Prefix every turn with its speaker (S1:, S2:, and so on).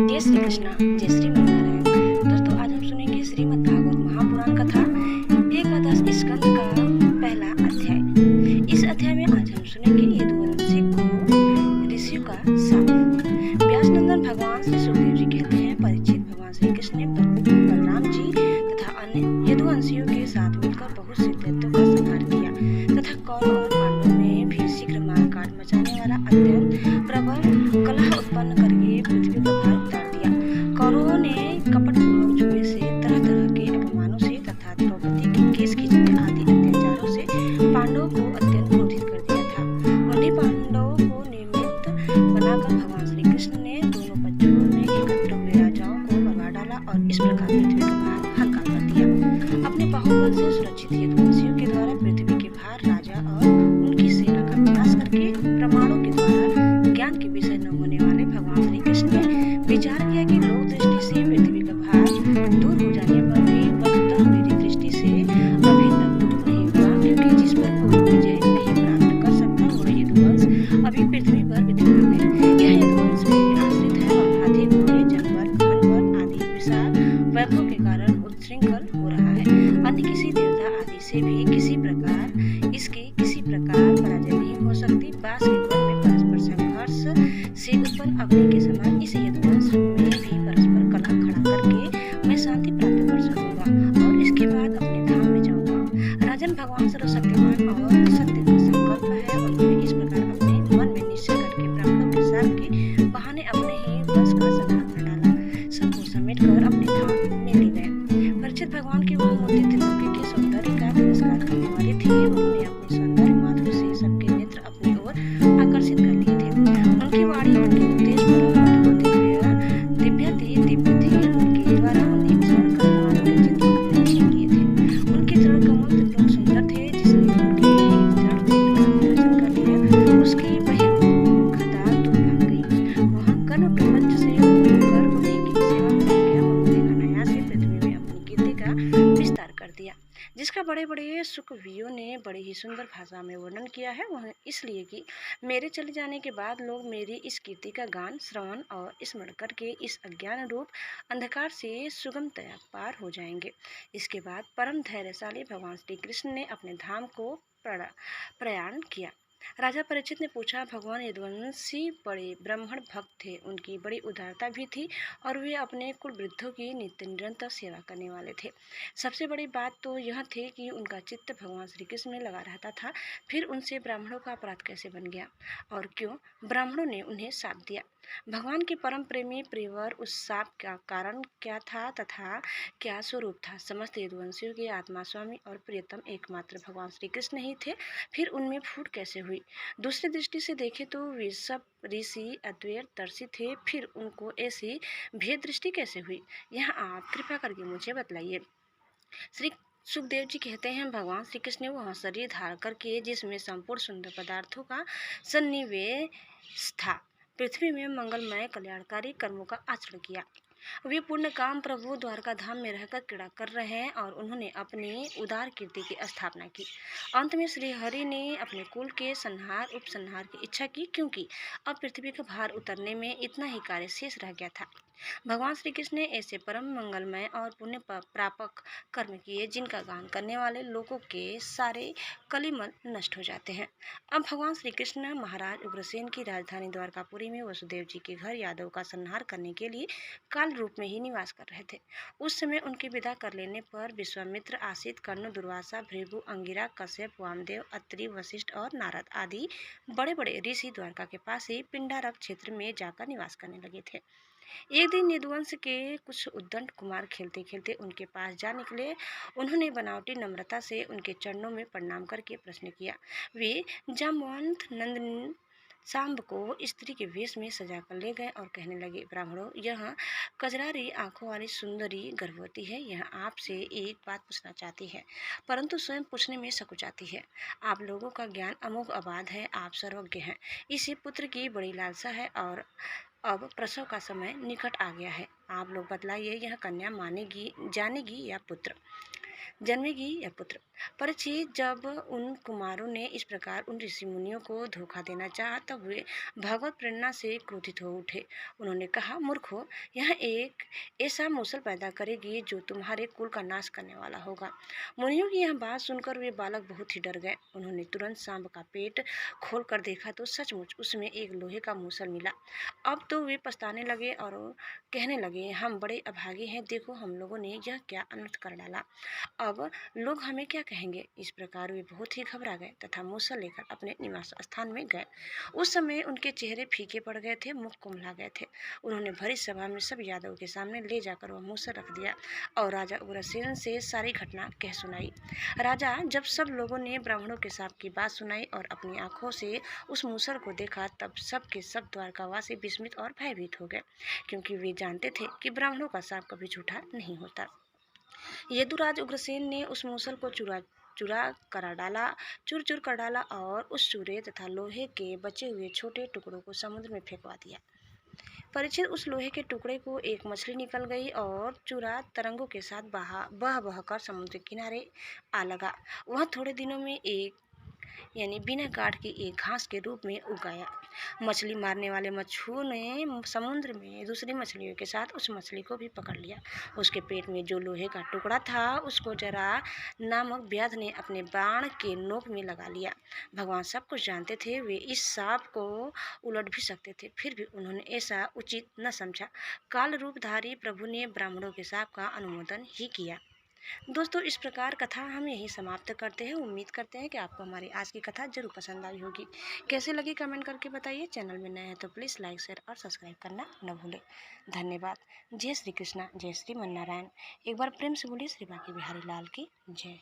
S1: जय श्री कृष्णा, जय श्री नारायण। दोस्तों, आज हम सुनेंगे श्रीमद् भागवत महापुराण कथा एकादश स्कंद का पहला अध्याय। इस अध्याय में आज हम सुनेंगे यदुवंशी को ऋषियों का शाप। व्यासनंदन भगवान श्री सुखदेव जी कहते हैं, परीक्षित, भगवान श्री कृष्ण ने बलराम जी तथा अन्य यदुवंशियों के साथ मिलकर बहुत से दैत्यों का संहार किया तथा कौरव और पांडवों में भी शीघ्र मारकाट मचाने वाला अत्यंत प्रबल कलह उत्पन्न करके पृथ्वी का भार उतार दिया। कौरवों ने कपटपूर्वक जुए से, तरह तरह के अपमानों से तथा द्रौपदी के केस खींचने आदि अत्याचारों से पांडवों को अत्यंत क्रोधित कर दिया था। उन्हीं पांडवों को निमित्त बनाकर भगवान श्री कृष्ण ने दोनों पक्षों में एकत्र हुए राजाओं को भगा डाला और इस प्रकार पृथ्वी का भार हल्का कर दिया। अपने बाहुबल से सुरक्षित यदुवंशियों के द्वारा पृथ्वी के भार राजा और उनकी सेना का विनाश करके प्रमाणों के द्वारा ज्ञान के विषय न होने वाले भगवान श्री कृष्ण ने विचार किया कि लोक दृष्टि से पृथ्वी का भार दूर हो जाने पर भी वस्तुतः मेरी दृष्टि से अभी तक दूर नहीं हुआ, क्योंकि जिस पर कोई विजय नहीं प्राप्त कर सकता वह यदुवंश अभी पृथ्वी पर विद्यमान है। यह यदुवंश मेरे आश्रित है और हाथी, घोड़े, जानवर, धन आदि विशाल वैभव के कारण उच्छृंखल हो रहा है। अन्य किसी देवता आदि से भी किसी प्रकार इसकी किसी प्रकार पराजय नहीं हो सकती। बांस के वन में परस्पर संघर्ष से उत्पन्न अग्नि के समान इस यदुवंश में भी परस्पर कलह खड़ा करके मैं शांति प्राप्त कर सकूंगा और इसके बाद अपने धाम में जाऊंगा। राजन, भगवान सर्वशक्तिमान और सत्य का संकल्प है। उन्होंने इस प्रकार अपने मन में निश्चय करके ब्राह्मणों के साथ के बहाने अपने ही वंश का संहार कर डाला। सबको समेट कर अपने धाम में ले गए। परीक्षित, भगवान के वह मूर्ति त्रिलोकी के सौंदर्य का तिरस्कार करने वाले थे। उन्होंने अपने सौंदर्य माधुर्य से सबके नेत्र अपनी ओर आकर्षित कर लिए थे। उनकी वाणी, उनके उपदेश परम दिव्य थे। उनके द्वारा उन्हें स्मरण करने वालों के चित्त नहीं किए थे। उनके चरण कमल त्रिलोक सुंदर थे। जिसने उनके चरण के दर्शन कर लिया उसकी बहिर्मुखता दूर भाग गई। वहाँ कर्म प्रपंच से होकर उन्हीं की सेवा में लग गया। उन्होंने अनायास ही पृथ्वी में अपनी कीर्ति का विस्तार कर दिया, जिसका बड़े बड़े सुखवियों ने बड़ी ही सुंदर भाषा में वर्णन किया है। वह इसलिए कि मेरे चले जाने के बाद लोग मेरी इस कीर्ति का गान, श्रवण और स्मरण करके इस अज्ञान रूप अंधकार से सुगमतया पार हो जाएंगे। इसके बाद परम धैर्यशाली भगवान श्री कृष्ण ने अपने धाम को प्रयाण किया। राजा परीक्षित ने पूछा, भगवान यदुवंशी बड़े ब्राह्मण भक्त थे, उनकी बड़ी उदारता भी थी और वे अपने कुल वृद्धों की नित्य निरंतर सेवा करने वाले थे। सबसे बड़ी बात तो यह थी कि उनका चित्त भगवान श्री कृष्ण में लगा रहता था। फिर उनसे ब्राह्मणों का अपराध कैसे बन गया और क्यों ब्राह्मणों ने उन्हें शाप दिया? भगवान के परम प्रेमी प्रियवर उस शाप का कारण क्या था तथा क्या स्वरूप था? समस्त यदुवंशियों के आत्मा, स्वामी और प्रियतम एकमात्र भगवान श्री कृष्ण ही थे। फिर उनमें फूट कैसे हुई? दूसरी दृष्टि से देखें तो वे सब ऋषि अद्वैतदर्शी थे। फिर उनको ऐसी भेद दृष्टि कैसे हुई? यह आप कृपा करके मुझे बतलाइए। श्री सुखदेव जी कहते हैं, भगवान श्री कृष्ण ने वह शरीर धारण करके जिसमें संपूर्ण सुंदर पदार्थों का सन्निवेश था, पृथ्वी में मंगलमय कल्याणकारी कर्मों का आचरण किया। वे पूर्ण काम प्रभु द्वारका धाम में रहकर क्रीड़ा कर रहे हैं और उन्होंने अपनी उदार कीर्ति की स्थापना की। अंत में श्री हरि ने अपने कुल के संहार उपसंहार की इच्छा की, क्योंकि अब पृथ्वी का भार उतरने में इतना ही कार्य शेष रह गया था। भगवान श्री कृष्ण ने ऐसे परम मंगलमय और पुण्य प्रापक कर्म किए जिनका गान करने वाले लोगों के सारे कलिमल नष्ट हो जाते हैं। अब भगवान श्री कृष्ण महाराज उग्रसेन की राजधानी द्वारकापुरी में वसुदेव जी के घर यादव का संहार करने के लिए काल रूप में ही निवास कर रहे थे। उस समय उनकी विदा कर लेने पर विश्वामित्र, आसित, कर्ण, दुर्वासा, भृगु, अंगिरा, कश्यप, वामदेव, अत्रि, वशिष्ठ और नारद आदि बड़े बड़े ऋषि द्वारका के पास ही पिंडारक क्षेत्र में जाकर निवास करने लगे थे। एक दिन यदुवंश के कुछ उद्दंड कुमार खेलते खेलते उनके पास जा निकले। उन्होंने बनावटी नम्रता से उनके चरणों में प्रणाम करके प्रश्न किया। वे जामवंत नंदन सांब को स्त्री के वेश में सजा कर ले गए और कहने लगे, ब्राह्मणों, यह कजरारी आंखों वाली सुंदरी गर्भवती है। यह आपसे एक बात पूछना चाहती है, परंतु स्वयं पूछने में सकुचाती है। आप लोगों का ज्ञान अमोघ अबाध है, आप सर्वज्ञ हैं। इसे पुत्र की बड़ी लालसा है और अब प्रसव का समय निकट आ गया है। आप लोग बतलाइए, यह कन्या मानेगी, जानेगी या पुत्र? जन्मेगी या पुत्र। परीक्षित, जब उन कुमारों ने इस प्रकार उन ऋषि मुनियों को धोखा देना चाहा तब वे भगवत प्रेरणा से क्रोधित हो उठे। उन्होंने कहा, मूर्खों, यह एक ऐसा मूसल पैदा करेगी जो तुम्हारे कुल का नाश करने वाला होगा। मुनियों की यह बात सुनकर वे बालक बहुत ही डर गए। उन्होंने तुरंत सांप का पेट खोल कर देखा तो सचमुच उसमें एक लोहे का मूसल मिला। अब तो वे पछताने लगे और कहने लगे, हम बड़े अभागे हैं, देखो हम लोगों ने यह क्या अनर्थ कर डाला। अब लोग हमें क्या कहेंगे। इस प्रकार वे बहुत ही घबरा गए तथा मूसल लेकर अपने निवास स्थान में गए। उस समय उनके चेहरे फीके पड़ गए थे, मुख कुम्हला गए थे। उन्होंने भरी सभा में सब यादवों के सामने ले जाकर वह मूसल रख दिया और राजा उग्रसेन से सारी घटना कह सुनाई। राजा जब सब लोगों ने ब्राह्मणों के साप की बात सुनाई और अपनी आंखों से उस मूसल को देखा तब सब के सब द्वारकावासी विस्मित और भयभीत हो गए, क्योंकि वे जानते थे कि ब्राह्मणों का साप कभी झूठा नहीं होता। यदुराज उग्रसेन ने उस मूसल को चूर चूर कर डाला और उस चूरे तथा लोहे के बचे हुए छोटे टुकड़ों को समुद्र में फेंकवा दिया। परीक्षित, उस लोहे के टुकड़े को एक मछली निकल गई और चूरा तरंगों के साथ बह बह कर समुद्र किनारे आ लगा। वह थोड़े दिनों में एक बिना गाठ के एक घास के रूप में उग आया। मछली मारने वाले मच्छुओं ने समुद्र में दूसरी मछलियों के साथ उस मछली को भी पकड़ लिया। उसके पेट में जो लोहे का टुकड़ा था उसको जरा नामक व्याध ने अपने बाण के नोक में लगा लिया। भगवान सब कुछ जानते थे, वे इस सांप को उलट भी सकते थे, फिर भी उन्होंने ऐसा उचित न समझा। काल रूपधारी प्रभु ने ब्राह्मणों के शाप का अनुमोदन ही किया। दोस्तों, इस प्रकार कथा हम यही समाप्त करते हैं। उम्मीद करते हैं कि आपको हमारी आज की कथा जरूर पसंद आई होगी। कैसे लगी कमेंट करके बताइए। चैनल में नए हैं तो प्लीज़ लाइक, शेयर और सब्सक्राइब करना न भूलें। धन्यवाद। जय श्री कृष्णा, जय श्री मन नारायण। एक बार प्रेम से बोलिए श्री बांके बिहारी लाल की जय।